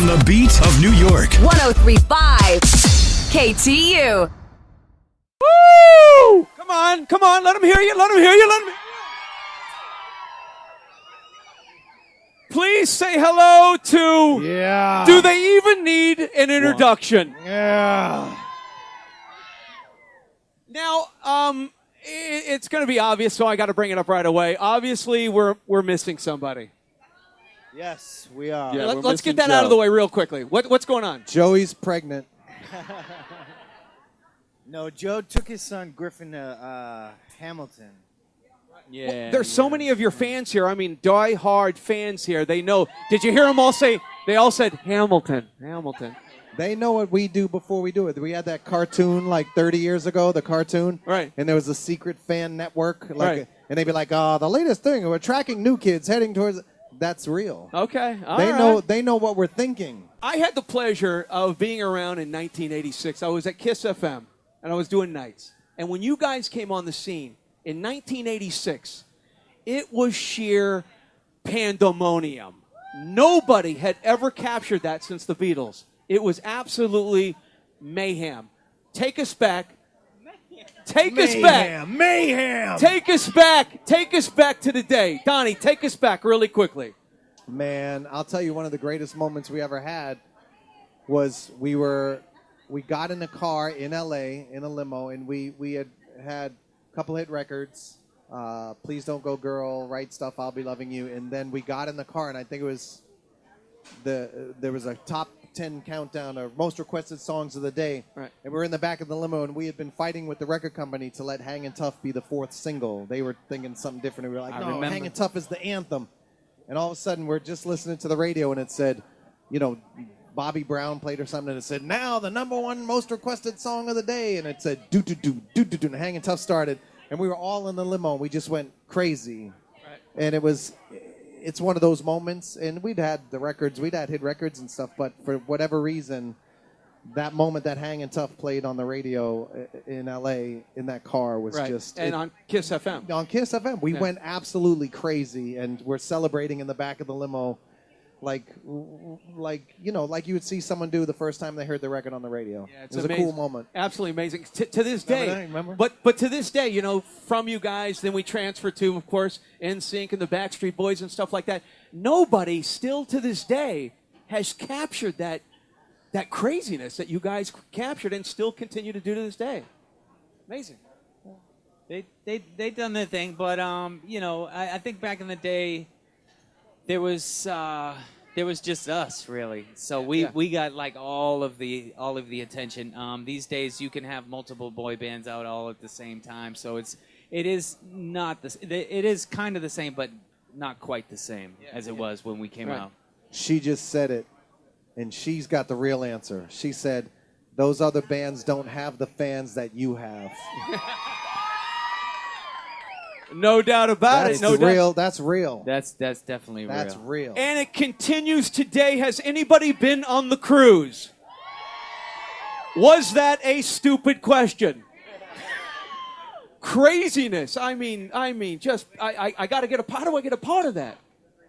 the beat of New York. 103.5 KTU. Woo! Come on, let them hear you, let them hear you. Please say hello to... Yeah. Do they even need an introduction? Yeah. Now, it's going to be obvious, so I got to bring it up right away. Obviously, we're missing somebody. Yes, we are. Yeah, let's get that out of the way real quickly. What's going on? Joey's pregnant. No, Joe took his son Griffin to Hamilton. Yeah. Well, there's so many of your fans here. I mean, die-hard fans here. They know. Did you hear them all say? They all said Hamilton. They know what we do before we do it. We had that cartoon like 30 years ago, the cartoon. Right. And there was a secret fan network. Right. And they'd be like, the latest thing, we're tracking new kids heading towards... That's real. Okay. They know what we're thinking. I had the pleasure of being around in 1986. I was at KISS FM, and I was doing nights. And when you guys came on the scene in 1986, it was sheer pandemonium. Nobody had ever captured that since the Beatles. It was absolutely mayhem. Take us back. Mayhem. Take us back to the day. Donnie, take us back really quickly. Man, I'll tell you, one of the greatest moments we ever had was we got in a car in L.A. in a limo, and we had a couple hit records, Please Don't Go Girl, Right Stuff, I'll Be Loving You, and then we got in the car, and I think it was there was a top 10 countdown of most requested songs of the day. Right. And we were in the back of the limo, and we had been fighting with the record company to let Hangin' Tough be the fourth single. They were thinking something different, and we were like, no, Hangin' Tough is the anthem. And all of a sudden, we're just listening to the radio, and it said, Bobby Brown played or something, and it said, now the number one most requested song of the day. And it said, do-do-do, and Hangin' Tough started. And we were all in the limo, and we just went crazy. Right. And it's one of those moments, and we'd had hit records and stuff, but for whatever reason, that moment that Hangin' Tough played on the radio in L.A. in that car was just... And on KISS FM. On KISS FM. We went absolutely crazy, and we're celebrating in the back of the limo like you would see someone do the first time they heard the record on the radio. Yeah, it was amazing. A cool moment. Absolutely amazing. To this day, remember? But to this day, from you guys, then we transferred to, of course, NSYNC and the Backstreet Boys and stuff like that. Nobody still to this day has captured that craziness that you guys captured and still continue to do to this day. Amazing. They done their thing, but I think back in the day, there was just us, really. So we got like all of the attention. These days you can have multiple boy bands out all at the same time. So it is kind of the same, but not quite the same as it was when we came out. She just said it, and she's got the real answer. She said, "Those other bands don't have the fans that you have." No doubt about it. That's real. That's definitely real. That's real. And it continues today. Has anybody been on the cruise? Was that a stupid question? Craziness. I mean, just I got to get how do I get a part of that?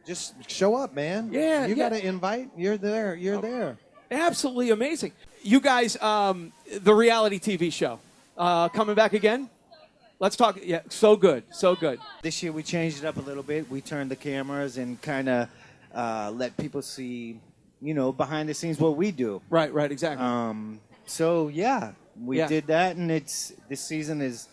Just show up, man. Yeah. You got to invite. You're there. You're there. Absolutely amazing. You guys, the reality TV show, coming back again? Let's talk. Yeah, so good. This year we changed it up a little bit. We turned the cameras and kind of let people see, behind the scenes what we do. Right, exactly. We did that, and this season is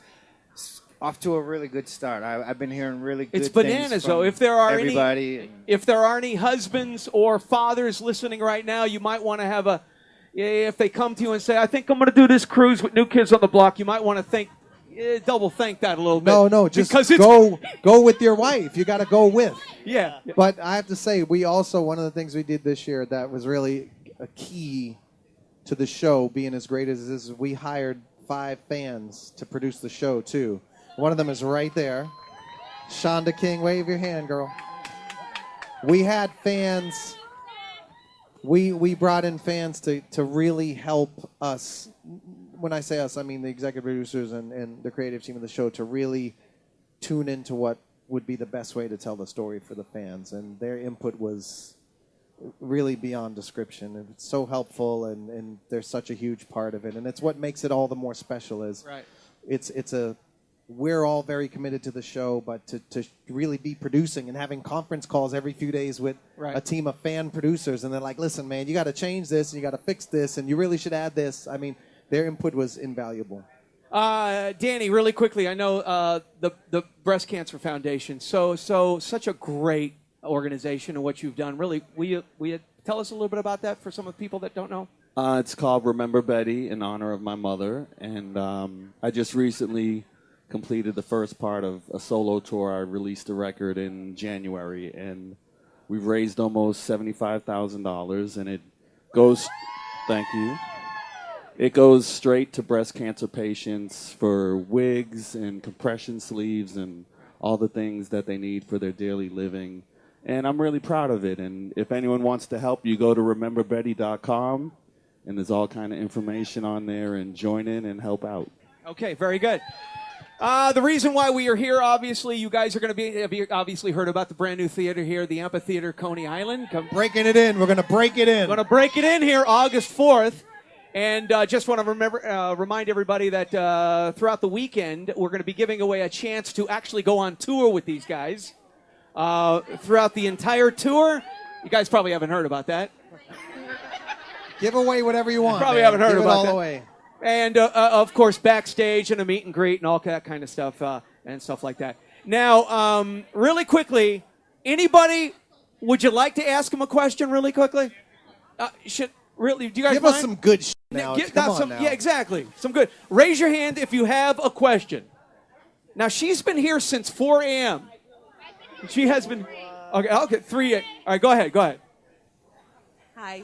off to a really good start. I've been hearing really good things. It's bananas, though. If there are any husbands or fathers listening right now, you might want to have if they come to you and say, I think I'm going to do this cruise with New Kids on the Block, you might want to double think that a little bit. No, just go with your wife. You got to go with. Yeah. But I have to say, one of the things we did this year that was really a key to the show being as great as it is, we hired 5 fans to produce the show, too. One of them is right there. Shonda King, wave your hand, girl. We had fans. We brought in fans to really help us. When I say us, I mean the executive producers and the creative team of the show, to really tune into what would be the best way to tell the story for the fans. And their input was really beyond description. And it's so helpful, and they're such a huge part of it. And it's what makes it all the more special is we're all very committed to the show, but to really be producing and having conference calls every few days with a team of fan producers, and they're like, listen, man, you got to change this, and you got to fix this, and you really should add this. I mean, their input was invaluable. Danny, really quickly, I know the Breast Cancer Foundation, such a great organization and what you've done. Really, will you tell us a little bit about that for some of the people that don't know? It's called Remember Betty in honor of my mother, and I just recently completed the first part of a solo tour. I released a record in January, and we've raised almost $75,000, and it goes, thank you, it goes straight to breast cancer patients for wigs and compression sleeves and all the things that they need for their daily living. And I'm really proud of it. And if anyone wants to help, you go to rememberbetty.com, and there's all kind of information on there, and join in and help out. Okay, very good. The reason why we are here, obviously, you guys are going to have you obviously heard about the brand new theater here, the Amphitheater, Coney Island. Breaking it in. We're going to break it in. Going to break it in here August 4th. And just want to remind everybody that throughout the weekend, we're going to be giving away a chance to actually go on tour with these guys. Throughout the entire tour. You guys probably haven't heard about that. Give away whatever you want. Probably haven't heard Give about it all that. Away. And, of course, backstage and a meet and greet and all that kind of stuff and stuff like that. Now, really quickly, anybody, would you like to ask him a question really quickly? Do you guys give mind? us some good shit now. Come on now. Yeah, exactly. Some good. Raise your hand if you have a question. Now, she's been here since 4 a.m. She has been. Okay, 3. All right, go ahead. Hi.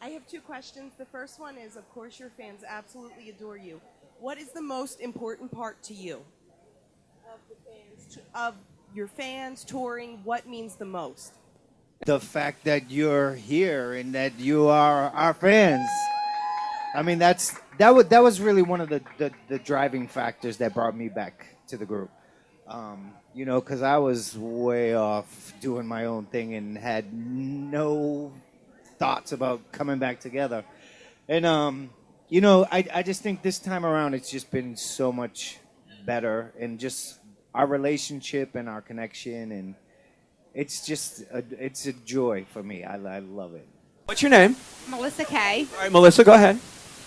I have 2 questions. The first one is, of course, your fans absolutely adore you. What is the most important part to you? Of your fans touring, what means the most? The fact that you're here and that you are our fans. I mean, that was really one of the driving factors that brought me back to the group. Because I was way off doing my own thing and had no thoughts about coming back together. And, I just think this time around it's just been so much better, and just our relationship and our connection, and it's just it's a joy for me. I love it. What's your name? Melissa Kay. All right, Melissa, go ahead.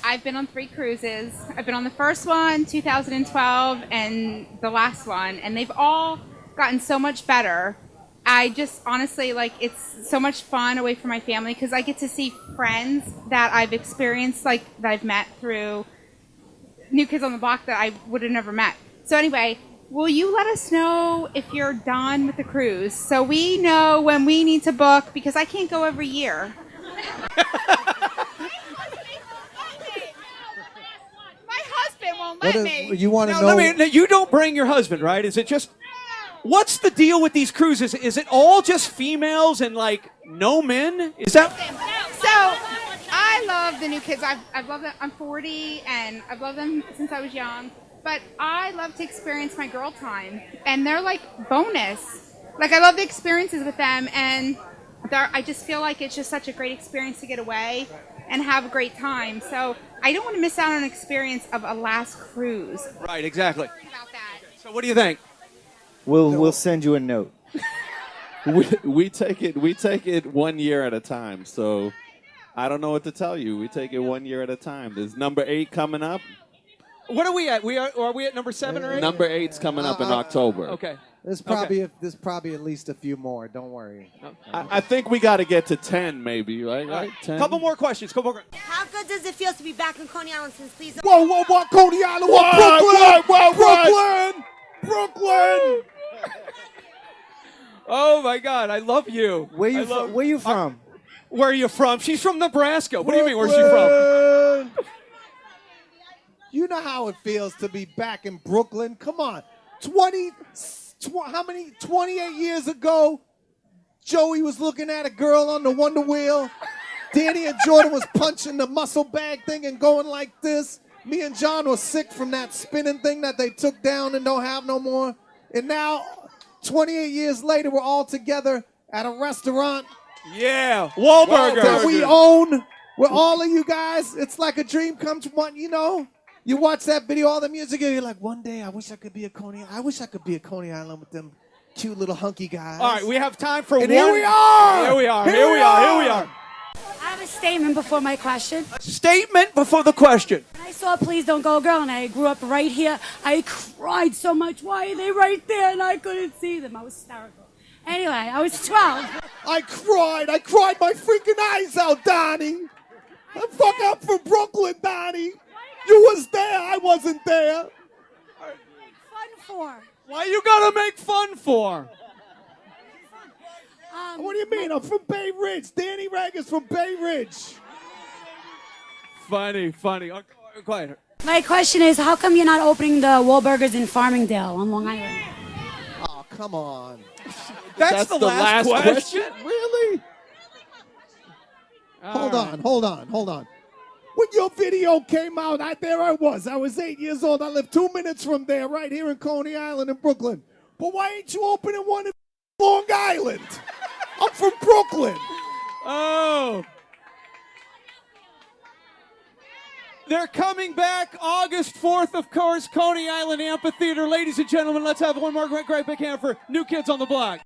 I've been on 3 cruises. I've been on the first one, 2012, and the last one, and they've all gotten so much better. I just honestly, it's so much fun away from my family because I get to see friends that I've experienced, that I've met through New Kids on the Block that I would have never met. So anyway, will you let us know if you're done with the cruise so we know when we need to book, because I can't go every year. My husband won't let me. You want to know? You don't bring your husband, right? Is it just... What's the deal with these cruises? Is it all just females and no men? Is that? So I love the New Kids. I've loved them. I'm 40 and I've loved them since I was young. But I love to experience my girl time, and they're bonus. I love the experiences with them, and I just feel like it's just such a great experience to get away and have a great time. So I don't want to miss out on an experience of a last cruise. Right, exactly. About that. So what do you think? We'll send you a note. we take it 1 year at a time. So I don't know what to tell you. We take it 1 year at a time. There's number 8 coming up. What are we at? Are we at number 7 or 8? Number 8's coming up in October. Okay. There's probably at least a few more. Don't worry. I think we got to get to 10, maybe, right? 10. Couple more questions. How good does it feel to be back in Coney Island since please? Whoa, Coney Island, Brooklyn! Oh my God, I love you. Where you from? Where are you from? She's from Nebraska. What do you mean? Where's she from? You know how it feels to be back in Brooklyn. Come on, 28 years ago, Joey was looking at a girl on the Wonder Wheel. Danny and Jordan was punching the muscle bag thing and going like this. Me and John were sick from that spinning thing that they took down and don't have no more. And now, 28 years later, we're all together at a restaurant Yeah, Wahlburgers. That we own with all of you guys. It's like a dream comes from one, you know. You watch that video, all the music, and you're like, one day I wish I could be a Coney. I wish I could be a Coney Island with them cute little hunky guys. All right, we have time for and one. Here we are. Here we are. Here we are. Here we are. I have a statement before my question. Statement before the question. When I saw Please Don't Go Girl and I grew up right here, I cried so much. Why are they right there? And I couldn't see them. I was hysterical. Anyway, I was 12. I cried my freaking eyes out, Donnie. I'm from Brooklyn, Donnie. You was there, I wasn't there. Fun for. Why you gotta make fun for? What do you mean? I'm from Bay Ridge. Danny Rag is from Bay Ridge. Funny. Oh, go ahead. My question is, how come you're not opening the Wahlburgers in Farmingdale on Long Island? Oh, come on. That's the last question? Really? Hold on. When your video came out, there I was. I was 8 years old. I lived 2 minutes from there, right here in Coney Island in Brooklyn. But why ain't you opening one in Long Island? I'm from Brooklyn. Oh. They're coming back August 4th, of course, Coney Island Amphitheater. Ladies and gentlemen, let's have one more great big hand for New Kids on the Block.